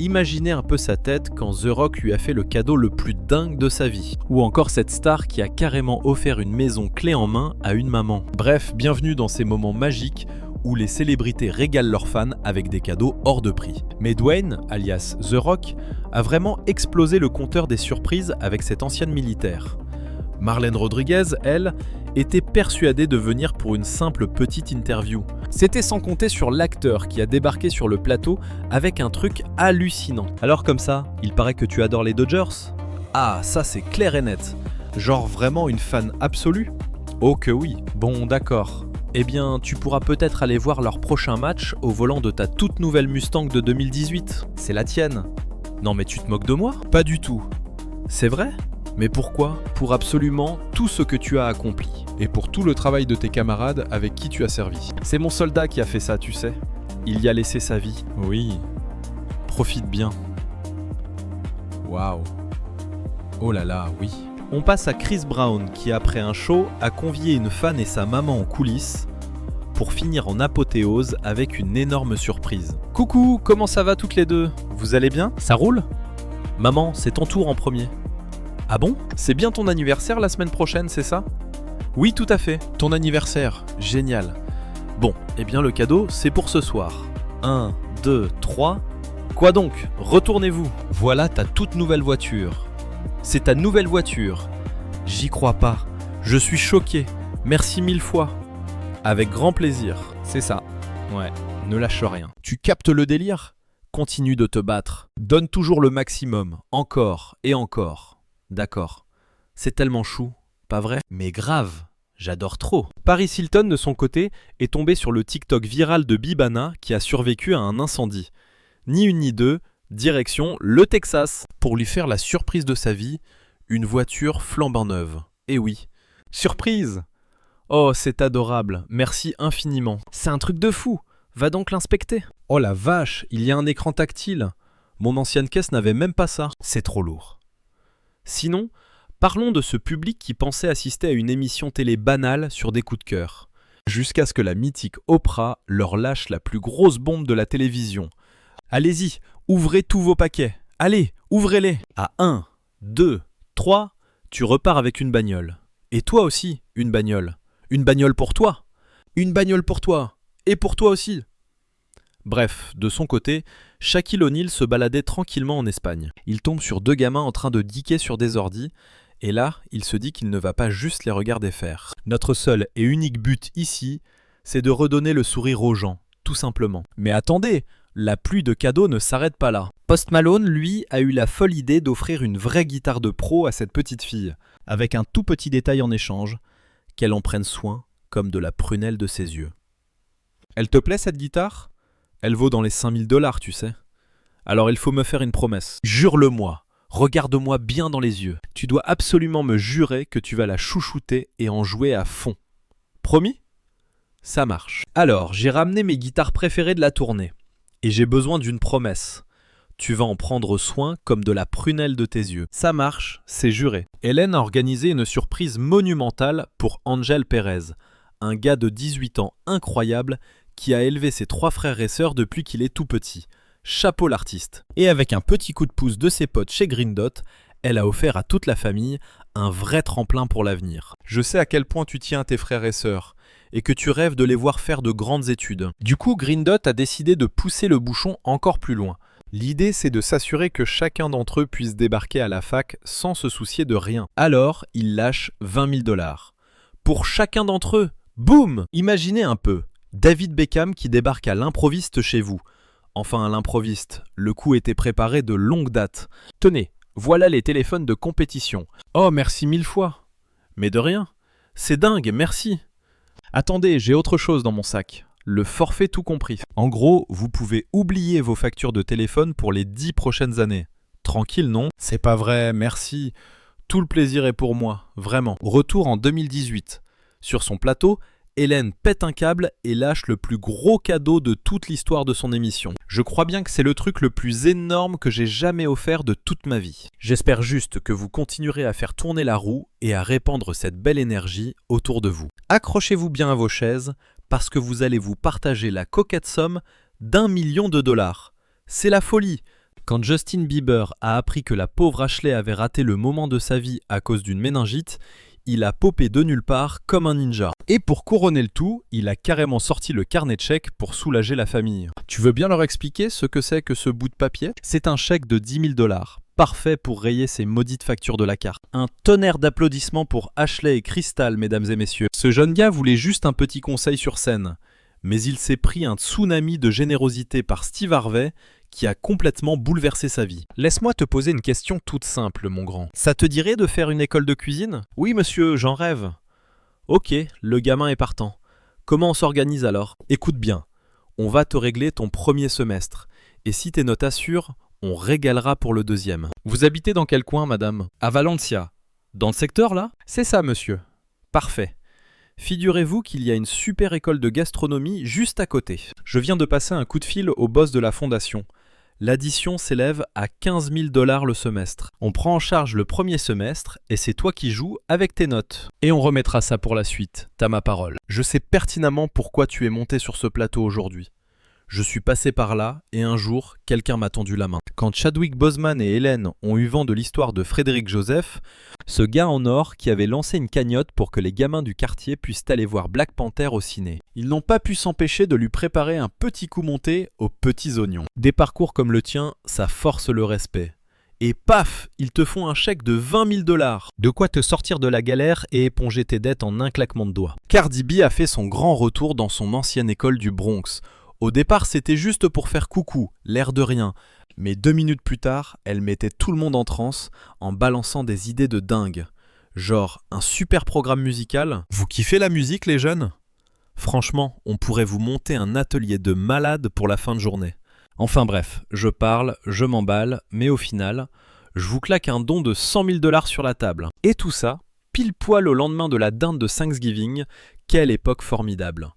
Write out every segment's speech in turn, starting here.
Imaginez un peu sa tête quand The Rock lui a fait le cadeau le plus dingue de sa vie. Ou encore cette star qui a carrément offert une maison clé en main à une maman. Bref, bienvenue dans ces moments magiques où les célébrités régalent leurs fans avec des cadeaux hors de prix. Mais Dwayne, alias The Rock, a vraiment explosé le compteur des surprises avec cette ancienne militaire. Marlène Rodriguez, elle, était persuadée de venir pour une simple petite interview. C'était sans compter sur l'acteur qui a débarqué sur le plateau avec un truc hallucinant. Alors comme ça, il paraît que tu adores les Dodgers ? Ah, ça c'est clair et net. Genre vraiment une fan absolue ? Oh que oui. Bon, d'accord. Eh bien, tu pourras peut-être aller voir leur prochain match au volant de ta toute nouvelle Mustang de 2018. C'est la tienne. Non mais tu te moques de moi ? Pas du tout. C'est vrai ? Mais pourquoi ? Pour absolument tout ce que tu as accompli. Et pour tout le travail de tes camarades avec qui tu as servi. C'est mon soldat qui a fait ça, tu sais. Il y a laissé sa vie. Oui. Profite bien. Waouh. Oh là là, oui. On passe à Chris Brown qui, après un show, a convié une fan et sa maman en coulisses pour finir en apothéose avec une énorme surprise. Coucou, comment ça va toutes les deux ? Vous allez bien ? Ça roule ? Maman, c'est ton tour en premier. Ah bon ? C'est bien ton anniversaire la semaine prochaine, c'est ça ? Oui, tout à fait. Ton anniversaire, Génial. Bon, eh bien le cadeau, c'est pour ce soir. 1, 2, 3. Quoi donc ? Retournez-vous. Voilà ta toute nouvelle voiture. C'est ta nouvelle voiture. J'y crois pas. Je suis choqué. Merci 1000 fois. Avec grand plaisir. C'est ça. Ouais, ne lâche rien. tu captes le délire ? Continue de te battre. Donne toujours le maximum. Encore et encore. D'accord. C'est tellement chou, pas vrai ? Mais grave. J'adore trop. Paris Hilton, de son côté, est tombé sur le TikTok viral de Bibana qui a survécu à un incendie. Ni une ni deux, direction le Texas. Pour lui faire la surprise de sa vie, une voiture flambant neuve. Eh oui. Surprise ! Oh, c'est adorable. Merci infiniment. C'est un truc de fou. Va donc l'inspecter. Oh la vache, il y a un écran tactile. Mon ancienne caisse n'avait même pas ça. C'est trop lourd. Sinon, parlons de ce public qui pensait assister à une émission télé banale sur des coups de cœur. Jusqu'à ce que la mythique Oprah leur lâche la plus grosse bombe de la télévision. Allez-y, ouvrez tous vos paquets. Allez, ouvrez-les. À 1, 2, 3, tu repars avec une bagnole. Et toi aussi, une bagnole. Une bagnole pour toi. Une bagnole pour toi. Et pour toi aussi. Bref, de son côté, Shaquille O'Neal se baladait tranquillement en Espagne. Il tombe sur deux gamins en train de geeker sur des ordis, et là, il se dit qu'il ne va pas juste les regarder faire. Notre seul et unique but ici, c'est de redonner le sourire aux gens, tout simplement. Mais attendez, la pluie de cadeaux ne s'arrête pas là. Post Malone, lui, a eu la folle idée d'offrir une vraie guitare de pro à cette petite fille, avec un tout petit détail en échange, qu'elle en prenne soin comme de la prunelle de ses yeux. Elle te plaît cette guitare ? Elle vaut dans les 5000 $, tu sais. Alors il faut me faire une promesse. Jure-le-moi, regarde-moi bien dans les yeux. Tu dois absolument me jurer que tu vas la chouchouter et en jouer à fond. Promis ? Ça marche. Alors, j'ai ramené mes guitares préférées de la tournée. Et j'ai besoin d'une promesse. Tu vas en prendre soin comme de la prunelle de tes yeux. Ça marche, c'est juré. Hélène a organisé une surprise monumentale pour Angel Perez, un gars de 18 ans incroyable qui a élevé ses 3 frères et sœurs depuis qu'il est tout petit. Chapeau l'artiste. Et avec un petit coup de pouce de ses potes chez Green Dot, elle a offert à toute la famille un vrai tremplin pour l'avenir. Je sais à quel point tu tiens à tes frères et sœurs, et que tu rêves de les voir faire de grandes études. Du coup, Green Dot a décidé de pousser le bouchon encore plus loin. L'idée, c'est de s'assurer que chacun d'entre eux puisse débarquer à la fac sans se soucier de rien. Alors, il lâche 20 000 $. Pour chacun d'entre eux, boum ! Imaginez un peu, David Beckham qui débarque à l'improviste chez vous. Enfin, à l'improviste, le coup était préparé de longue date. Tenez, voilà les téléphones de compétition. Oh, merci 1000 fois. Mais de rien. C'est dingue, merci. Attendez, j'ai autre chose dans mon sac. Le forfait tout compris. En gros, vous pouvez oublier vos factures de téléphone pour les 10 prochaines années. Tranquille, non ? C'est pas vrai, merci. Tout le plaisir est pour moi, vraiment. Retour en 2018. Sur son plateau, Hélène pète un câble et lâche le plus gros cadeau de toute l'histoire de son émission. Je crois bien que c'est le truc le plus énorme que j'ai jamais offert de toute ma vie. J'espère juste que vous continuerez à faire tourner la roue et à répandre cette belle énergie autour de vous. Accrochez-vous bien à vos chaises parce que vous allez vous partager la coquette somme d'1 million de $. C'est la folie. Quand Justin Bieber a appris que la pauvre Ashley avait raté le moment de sa vie à cause d'une méningite, il a popé de nulle part comme un ninja. Et pour couronner le tout, il a carrément sorti le carnet de chèques pour soulager la famille. Tu veux bien leur expliquer ce que c'est que ce bout de papier ? C'est un chèque de 10 000 $, parfait pour rayer ces maudites factures de la carte. Un tonnerre d'applaudissements pour Ashley et Crystal, mesdames et messieurs. Ce jeune gars voulait juste un petit conseil sur scène, mais il s'est pris un tsunami de générosité par Steve Harvey qui a complètement bouleversé sa vie. Laisse-moi te poser une question toute simple, mon grand. Ça te dirait de faire une école de cuisine ? Oui, monsieur, j'en rêve. Ok, le gamin est partant. Comment on s'organise alors ? Écoute bien, on va te régler ton premier semestre. Et si tes notes assurent, on régalera pour le deuxième. Vous habitez dans quel coin, madame ? À Valencia. Dans le secteur, là ? C'est ça, monsieur. Parfait. Figurez-vous qu'il y a une super école de gastronomie juste à côté. Je viens de passer un coup de fil au boss de la fondation. L'addition s'élève à 15 000 $ le semestre. On prend en charge le premier semestre et c'est toi qui joues avec tes notes. Et on remettra ça pour la suite, t'as ma parole. Je sais pertinemment pourquoi tu es monté sur ce plateau aujourd'hui. Je suis passé par là et un jour, quelqu'un m'a tendu la main. Quand Chadwick Boseman et Hélène ont eu vent de l'histoire de Frédéric Joseph, ce gars en or qui avait lancé une cagnotte pour que les gamins du quartier puissent aller voir Black Panther au ciné. Ils n'ont pas pu s'empêcher de lui préparer un petit coup monté aux petits oignons. Des parcours comme le tien, ça force le respect. Et paf, ils te font un chèque de 20 000 $. De quoi te sortir de la galère et éponger tes dettes en un claquement de doigts. Cardi B a fait son grand retour dans son ancienne école du Bronx. Au départ, c'était juste pour faire coucou, l'air de rien. Mais 2 minutes plus tard, elle mettait tout le monde en transe en balançant des idées de dingue. Genre, un super programme musical. Vous kiffez la musique, les jeunes ? Franchement, on pourrait vous monter un atelier de malade pour la fin de journée. Enfin bref, je parle, je m'emballe, mais au final, je vous claque un don de 100 000 $ sur la table. Et tout ça, pile poil au lendemain de la dinde de Thanksgiving. Quelle époque formidable.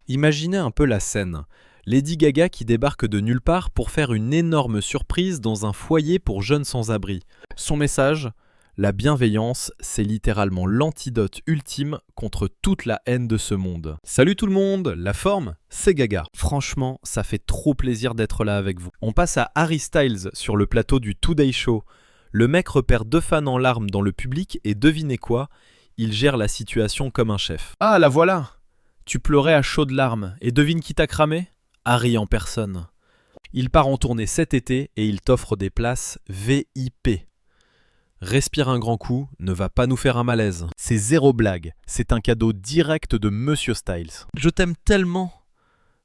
Imaginez un peu la scène. Lady Gaga qui débarque de nulle part pour faire une énorme surprise dans un foyer pour jeunes sans-abri. Son message ? La bienveillance, c'est littéralement l'antidote ultime contre toute la haine de ce monde. Salut tout le monde, la forme, c'est Gaga. Franchement, ça fait trop plaisir d'être là avec vous. On passe à Harry Styles sur le plateau du Today Show. Le mec repère 2 fans en larmes dans le public et devinez quoi ? Il gère la situation comme un chef. Ah, la voilà ! Tu pleurais à chaudes larmes, et devine qui t'a cramé ? Harry en personne. Il part en tournée cet été et il t'offre des places VIP. Respire un grand coup, ne va pas nous faire un malaise. C'est zéro blague, c'est un cadeau direct de Monsieur Styles. Je t'aime tellement,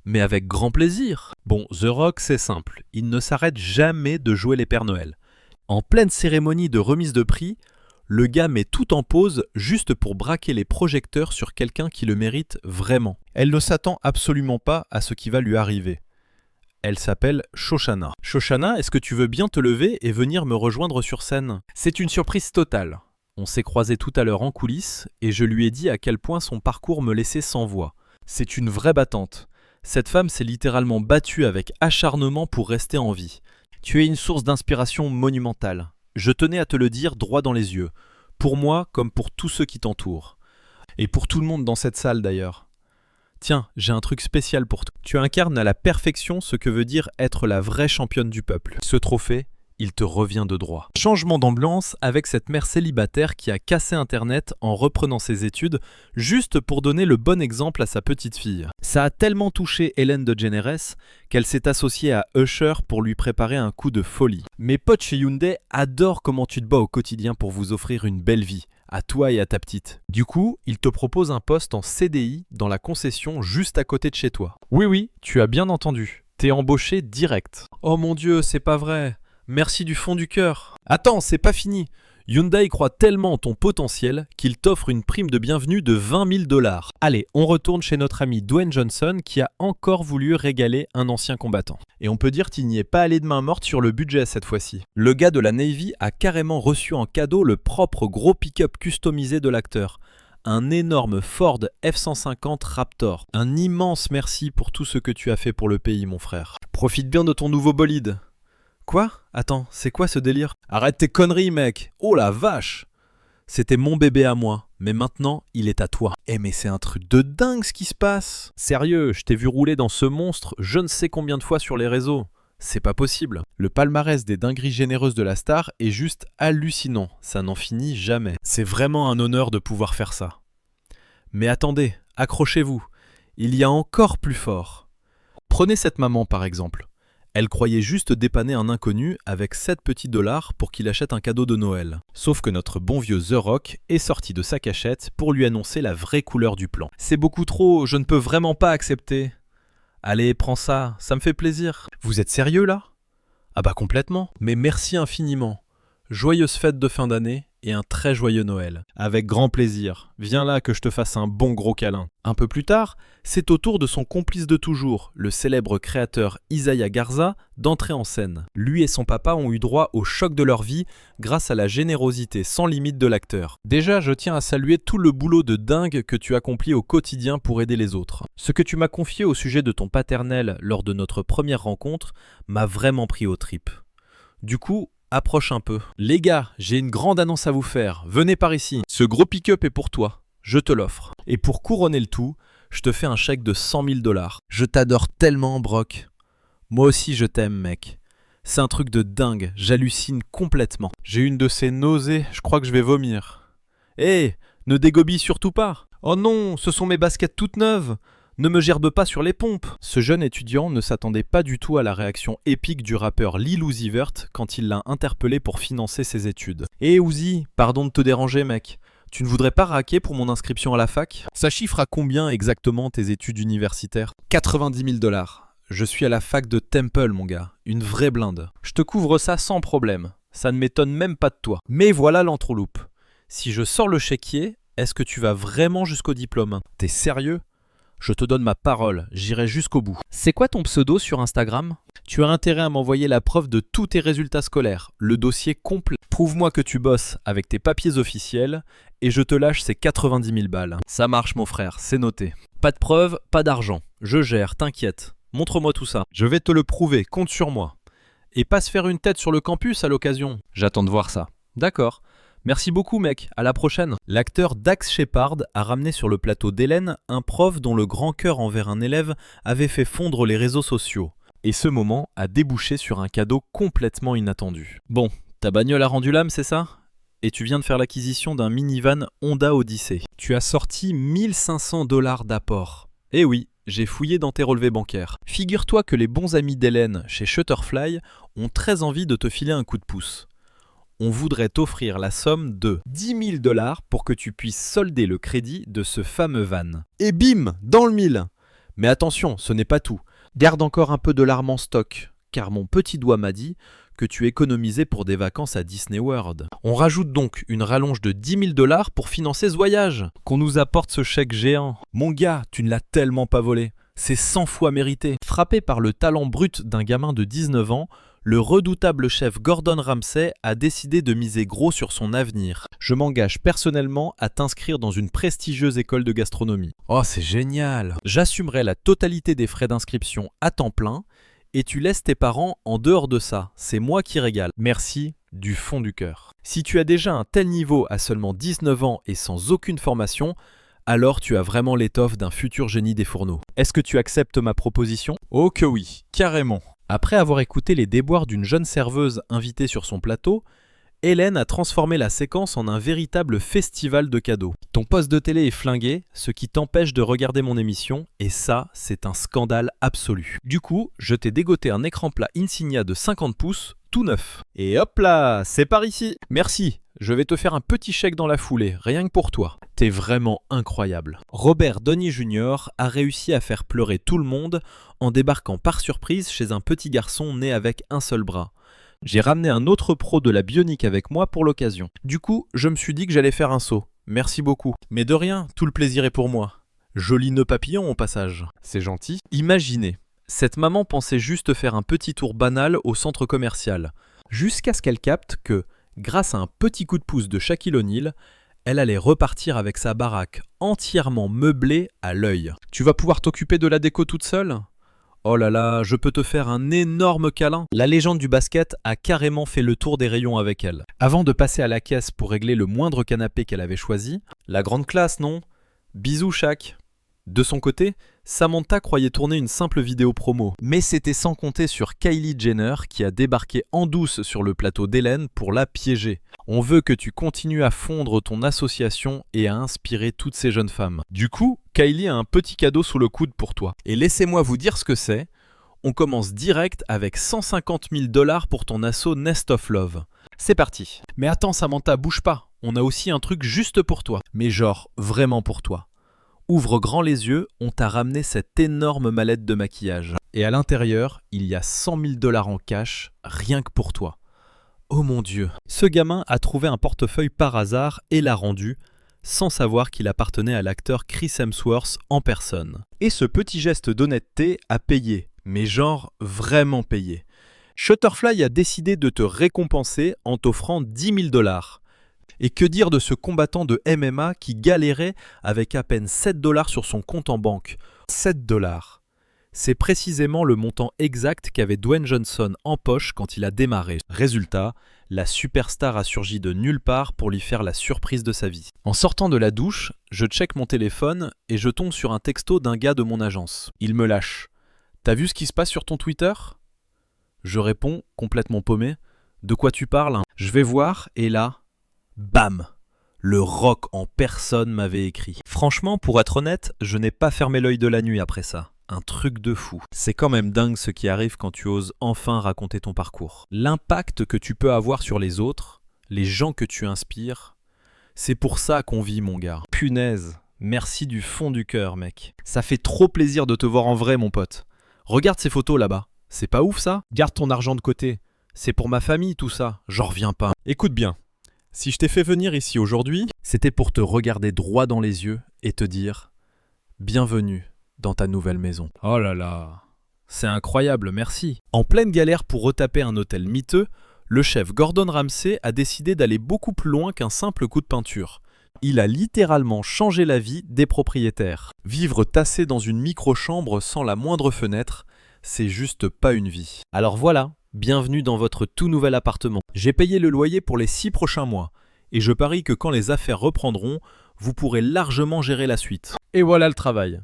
mais avec grand plaisir. Bon, The Rock c'est simple, il ne s'arrête jamais de jouer les Pères Noël. En pleine cérémonie de remise de prix, le gars met tout en pause juste pour braquer les projecteurs sur quelqu'un qui le mérite vraiment. Elle ne s'attend absolument pas à ce qui va lui arriver. Elle s'appelle Shoshana. Shoshana, est-ce que tu veux bien te lever et venir me rejoindre sur scène ? C'est une surprise totale. On s'est croisés tout à l'heure en coulisses et je lui ai dit à quel point son parcours me laissait sans voix. C'est une vraie battante. Cette femme s'est littéralement battue avec acharnement pour rester en vie. Tu es une source d'inspiration monumentale. Je tenais à te le dire droit dans les yeux, pour moi comme pour tous ceux qui t'entourent. Et pour tout le monde dans cette salle d'ailleurs. Tiens, j'ai un truc spécial pour toi. Tu incarnes à la perfection ce que veut dire être la vraie championne du peuple. Ce trophée, il te revient de droit. Changement d'ambiance avec cette mère célibataire qui a cassé Internet en reprenant ses études juste pour donner le bon exemple à sa petite fille. Ça a tellement touché Ellen DeGeneres qu'elle s'est associée à Usher pour lui préparer un coup de folie. Mes potes chez Hyundai adorent comment tu te bats au quotidien pour vous offrir une belle vie, à toi et à ta petite. Du coup, ils te proposent un poste en CDI dans la concession juste à côté de chez toi. Oui, tu as bien entendu. T'es embauché direct. Oh mon Dieu, c'est pas vrai. Merci du fond du cœur. Attends, c'est pas fini. Hyundai croit tellement en ton potentiel qu'il t'offre une prime de bienvenue de 20 000 $. Allez, on retourne chez notre ami Dwayne Johnson qui a encore voulu régaler un ancien combattant. Et on peut dire qu'il n'y est pas allé de main morte sur le budget cette fois-ci. Le gars de la Navy a carrément reçu en cadeau le propre gros pick-up customisé de l'acteur. Un énorme Ford F-150 Raptor. Un immense merci pour tout ce que tu as fait pour le pays, mon frère. Profite bien de ton nouveau bolide. Quoi ? Attends, c'est quoi ce délire ? Arrête tes conneries, mec ! Oh la vache ! C'était mon bébé à moi, mais maintenant, il est à toi. Eh mais c'est un truc de dingue ce qui se passe ! Sérieux, je t'ai vu rouler dans ce monstre je ne sais combien de fois sur les réseaux. C'est pas possible. Le palmarès des dingueries généreuses de la star est juste hallucinant. Ça n'en finit jamais. C'est vraiment un honneur de pouvoir faire ça. Mais attendez, accrochez-vous. Il y a encore plus fort. Prenez cette maman par exemple. Elle croyait juste dépanner un inconnu avec 7 petits dollars pour qu'il achète un cadeau de Noël. Sauf que notre bon vieux The Rock est sorti de sa cachette pour lui annoncer la vraie couleur du plan. C'est beaucoup trop, je ne peux vraiment pas accepter. Allez, prends ça, ça me fait plaisir. Vous êtes sérieux là? Ah bah complètement. Mais merci infiniment. Joyeuses fêtes de fin d'année et un très joyeux Noël. Avec grand plaisir. Viens là que je te fasse un bon gros câlin. Un peu plus tard, c'est au tour de son complice de toujours, le célèbre créateur Isaiah Garza, d'entrer en scène. Lui et son papa ont eu droit au choc de leur vie grâce à la générosité sans limite de l'acteur. Déjà, je tiens à saluer tout le boulot de dingue que tu accomplis au quotidien pour aider les autres. Ce que tu m'as confié au sujet de ton paternel lors de notre première rencontre m'a vraiment pris aux tripes. Du coup, approche un peu. Les gars, j'ai une grande annonce à vous faire. Venez par ici. Ce gros pick-up est pour toi. Je te l'offre. Et pour couronner le tout, je te fais un chèque de 100 000 $. Je t'adore tellement, Brock. Moi aussi, je t'aime, mec. C'est un truc de dingue. J'hallucine complètement. J'ai une de ces nausées. Je crois que je vais vomir. Hé, ne dégobille surtout pas. Oh non, ce sont mes baskets toutes neuves. Ne me gerbe pas sur les pompes. Ce jeune étudiant ne s'attendait pas du tout à la réaction épique du rappeur Lil Uzi Vert quand il l'a interpellé pour financer ses études. Hé Uzi, pardon de te déranger mec. Tu ne voudrais pas raquer pour mon inscription à la fac? Ça chiffre à combien exactement tes études universitaires? 90 000 $. Je suis à la fac de Temple mon gars, une vraie blinde. Je te couvre ça sans problème. Ça ne m'étonne même pas de toi. Mais voilà l'entroloupe. Si je sors le chéquier, est-ce que tu vas vraiment jusqu'au diplôme? T'es sérieux? Je te donne ma parole, j'irai jusqu'au bout. C'est quoi ton pseudo sur Instagram? Tu as intérêt à m'envoyer la preuve de tous tes résultats scolaires, le dossier complet. Prouve-moi que tu bosses avec tes papiers officiels et je te lâche ces 90 000 $. Ça marche mon frère, c'est noté. Pas de preuves, pas d'argent. Je gère, t'inquiète. Montre-moi tout ça. Je vais te le prouver, compte sur moi. Et pas se faire une tête sur le campus à l'occasion. J'attends de voir ça. D'accord. Merci beaucoup mec, à la prochaine. L'acteur Dax Shepard a ramené sur le plateau d'Hélène un prof dont le grand cœur envers un élève avait fait fondre les réseaux sociaux. Et ce moment a débouché sur un cadeau complètement inattendu. Bon, ta bagnole a rendu l'âme, c'est ça? Et tu viens de faire l'acquisition d'un minivan Honda Odyssey. Tu as sorti 1 500 $ d'apport. Eh oui, j'ai fouillé dans tes relevés bancaires. Figure-toi que les bons amis d'Hélène chez Shutterfly ont très envie de te filer un coup de pouce. On voudrait t'offrir la somme de 10 000 $ pour que tu puisses solder le crédit de ce fameux van. Et bim, dans le mille. Mais attention, ce n'est pas tout. Garde encore un peu de larmes en stock, car mon petit doigt m'a dit que tu économisais pour des vacances à Disney World. On rajoute donc une rallonge de 10 000 $ pour financer ce voyage. Qu'on nous apporte ce chèque géant. Mon gars, tu ne l'as tellement pas volé. C'est 100 fois mérité. Frappé par le talent brut d'un gamin de 19 ans, le redoutable chef Gordon Ramsay a décidé de miser gros sur son avenir. Je m'engage personnellement à t'inscrire dans une prestigieuse école de gastronomie. Oh, c'est génial! J'assumerai la totalité des frais d'inscription à temps plein et tu laisses tes parents en dehors de ça. C'est moi qui régale. Merci du fond du cœur. Si tu as déjà un tel niveau à seulement 19 ans et sans aucune formation, alors tu as vraiment l'étoffe d'un futur génie des fourneaux. Est-ce que tu acceptes ma proposition? Oh que oui, carrément. Après avoir écouté les déboires d'une jeune serveuse invitée sur son plateau, Hélène a transformé la séquence en un véritable festival de cadeaux. Ton poste de télé est flingué, ce qui t'empêche de regarder mon émission, et ça, c'est un scandale absolu. Du coup, je t'ai dégoté un écran plat Insignia de 50 pouces, tout neuf. Et hop là, c'est par ici. Merci, je vais te faire un petit chèque dans la foulée, rien que pour toi. T'es vraiment incroyable. Robert Downey Jr. a réussi à faire pleurer tout le monde en débarquant par surprise chez un petit garçon né avec un seul bras. J'ai ramené un autre pro de la bionique avec moi pour l'occasion. Du coup, je me suis dit que j'allais faire un saut. Merci beaucoup. Mais de rien, tout le plaisir est pour moi. Joli nœud papillon au passage. C'est gentil. Imaginez, cette maman pensait juste faire un petit tour banal au centre commercial, jusqu'à ce qu'elle capte que, grâce à un petit coup de pouce de Shaquille O'Neal, elle allait repartir avec sa baraque entièrement meublée à l'œil. Tu vas pouvoir t'occuper de la déco toute seule ? Oh là là, je peux te faire un énorme câlin. La légende du basket a carrément fait le tour des rayons avec elle. Avant de passer à la caisse pour régler le moindre canapé qu'elle avait choisi, la grande classe, non ? Bisous Shaq. De son côté, Samantha croyait tourner une simple vidéo promo, mais c'était sans compter sur Kylie Jenner qui a débarqué en douce sur le plateau d'Hélène pour la piéger. On veut que tu continues à fondre ton association et à inspirer toutes ces jeunes femmes. Du coup, Kylie a un petit cadeau sous le coude pour toi. Et laissez-moi vous dire ce que c'est. On commence direct avec 150 000 $ pour ton asso Nest of Love. C'est parti. Mais attends Samantha, bouge pas. On a aussi un truc juste pour toi. Mais genre, vraiment pour toi. Ouvre grand les yeux, on t'a ramené cette énorme mallette de maquillage. Et à l'intérieur, il y a 100 000 $ en cash, rien que pour toi. Oh mon Dieu. Ce gamin a trouvé un portefeuille par hasard et l'a rendu, sans savoir qu'il appartenait à l'acteur Chris Hemsworth en personne. Et ce petit geste d'honnêteté a payé, mais genre vraiment payé. Shutterfly a décidé de te récompenser en t'offrant 10 000 $. Et que dire de ce combattant de MMA qui galérait avec à peine 7 $ sur son compte en banque. 7 $. C'est précisément le montant exact qu'avait Dwayne Johnson en poche quand il a démarré. Résultat, la superstar a surgi de nulle part pour lui faire la surprise de sa vie. En sortant de la douche, je check mon téléphone et je tombe sur un texto d'un gars de mon agence. Il me lâche. « T'as vu ce qui se passe sur ton Twitter ?» Je réponds, complètement paumé. « De quoi tu parles ?» Je vais voir et là... Bam! Le Rock en personne m'avait écrit. Franchement, pour être honnête, je n'ai pas fermé l'œil de la nuit après ça. Un truc de fou. C'est quand même dingue ce qui arrive quand tu oses enfin raconter ton parcours. L'impact que tu peux avoir sur les autres, les gens que tu inspires, c'est pour ça qu'on vit, mon gars. Punaise, merci du fond du cœur, mec. Ça fait trop plaisir de te voir en vrai, mon pote. Regarde ces photos là-bas. C'est pas ouf ça? Garde ton argent de côté. C'est pour ma famille tout ça. J'en reviens pas. Écoute bien. Si je t'ai fait venir ici aujourd'hui, c'était pour te regarder droit dans les yeux et te dire « Bienvenue dans ta nouvelle maison ». Oh là là, c'est incroyable, merci. En pleine galère pour retaper un hôtel miteux, le chef Gordon Ramsay a décidé d'aller beaucoup plus loin qu'un simple coup de peinture. Il a littéralement changé la vie des propriétaires. Vivre tassé dans une micro-chambre sans la moindre fenêtre, c'est juste pas une vie. Alors voilà. Bienvenue dans votre tout nouvel appartement. J'ai payé le loyer pour les 6 prochains mois et je parie que quand les affaires reprendront, vous pourrez largement gérer la suite. Et voilà le travail.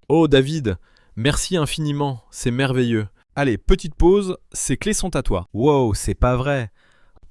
Oh David, merci infiniment, c'est merveilleux. Allez, petite pause, ces clés sont à toi. Wow, c'est pas vrai.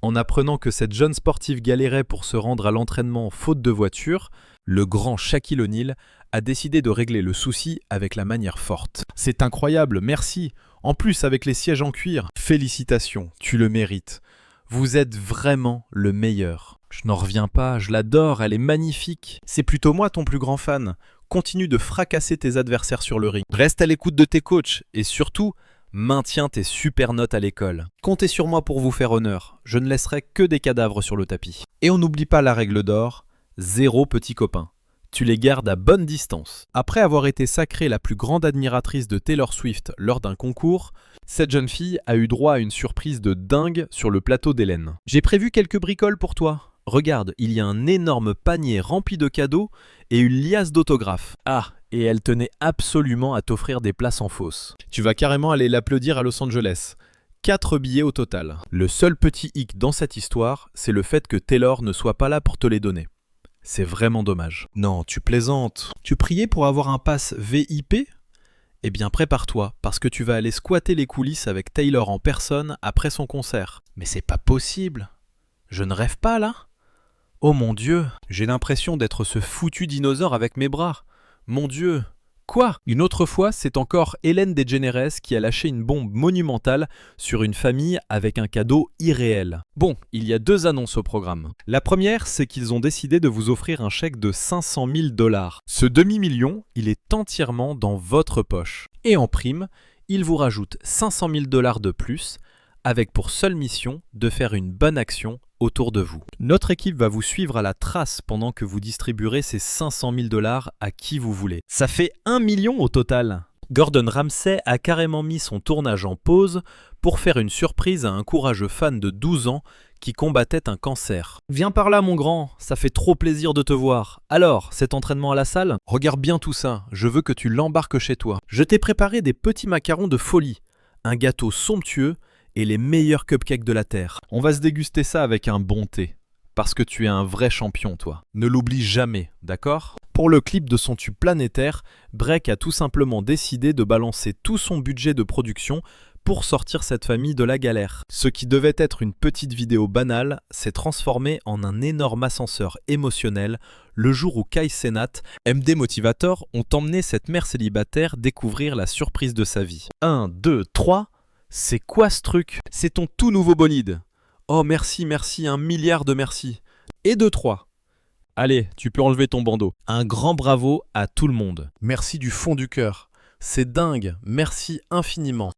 En apprenant que cette jeune sportive galérait pour se rendre à l'entraînement faute de voiture, le grand Shaquille O'Neal a décidé de régler le souci avec la manière forte. C'est incroyable, merci. En plus, avec les sièges en cuir, félicitations, tu le mérites. Vous êtes vraiment le meilleur. Je n'en reviens pas, je l'adore, elle est magnifique. C'est plutôt moi ton plus grand fan. Continue de fracasser tes adversaires sur le ring. Reste à l'écoute de tes coachs et surtout, maintiens tes super notes à l'école. Comptez sur moi pour vous faire honneur. Je ne laisserai que des cadavres sur le tapis. Et on n'oublie pas la règle d'or, 0 petits copains. Tu les gardes à bonne distance. Après avoir été sacrée la plus grande admiratrice de Taylor Swift lors d'un concours, cette jeune fille a eu droit à une surprise de dingue sur le plateau d'Hélène. J'ai prévu quelques bricoles pour toi. Regarde, il y a un énorme panier rempli de cadeaux et une liasse d'autographes. Ah, et elle tenait absolument à t'offrir des places en fosse. Tu vas carrément aller l'applaudir à Los Angeles. 4 billets au total. Le seul petit hic dans cette histoire, c'est le fait que Taylor ne soit pas là pour te les donner. C'est vraiment dommage. Non, tu plaisantes. Tu priais pour avoir un pass VIP ? Eh bien prépare-toi, parce que tu vas aller squatter les coulisses avec Taylor en personne après son concert. Mais c'est pas possible. Je ne rêve pas là ? Oh mon Dieu, j'ai l'impression d'être ce foutu dinosaure avec mes bras. Mon Dieu. Quoi ? Une autre fois, c'est encore Ellen DeGeneres qui a lâché une bombe monumentale sur une famille avec un cadeau irréel. Bon, il y a 2 annonces au programme. La première, c'est qu'ils ont décidé de vous offrir un chèque de 500 000 $. Ce demi-million, il est entièrement dans votre poche. Et en prime, ils vous rajoutent 500 000 $ de plus, avec pour seule mission de faire une bonne action autour de vous. Notre équipe va vous suivre à la trace pendant que vous distribuerez ces 500 000 $ à qui vous voulez. Ça fait 1 million au total. Gordon Ramsay a carrément mis son tournage en pause pour faire une surprise à un courageux fan de 12 ans qui combattait un cancer. Viens par là mon grand, ça fait trop plaisir de te voir. Alors, cet entraînement à la salle ? Regarde bien tout ça, je veux que tu l'embarques chez toi. Je t'ai préparé des petits macarons de folie, un gâteau somptueux et les meilleurs cupcakes de la Terre. On va se déguster ça avec un bon thé. Parce que tu es un vrai champion, toi. Ne l'oublie jamais, d'accord? Pour le clip de son tube planétaire, Break a tout simplement décidé de balancer tout son budget de production pour sortir cette famille de la galère. Ce qui devait être une petite vidéo banale s'est transformé en un énorme ascenseur émotionnel le jour où Kai Cenat, MD Motivator, ont emmené cette mère célibataire découvrir la surprise de sa vie. 1, 2, 3, c'est quoi ce truc? C'est ton tout nouveau bolide. Oh merci, merci, 1 milliard de merci. Et 2, 3. Allez, tu peux enlever ton bandeau. Un grand bravo à tout le monde. Merci du fond du cœur. C'est dingue, merci infiniment.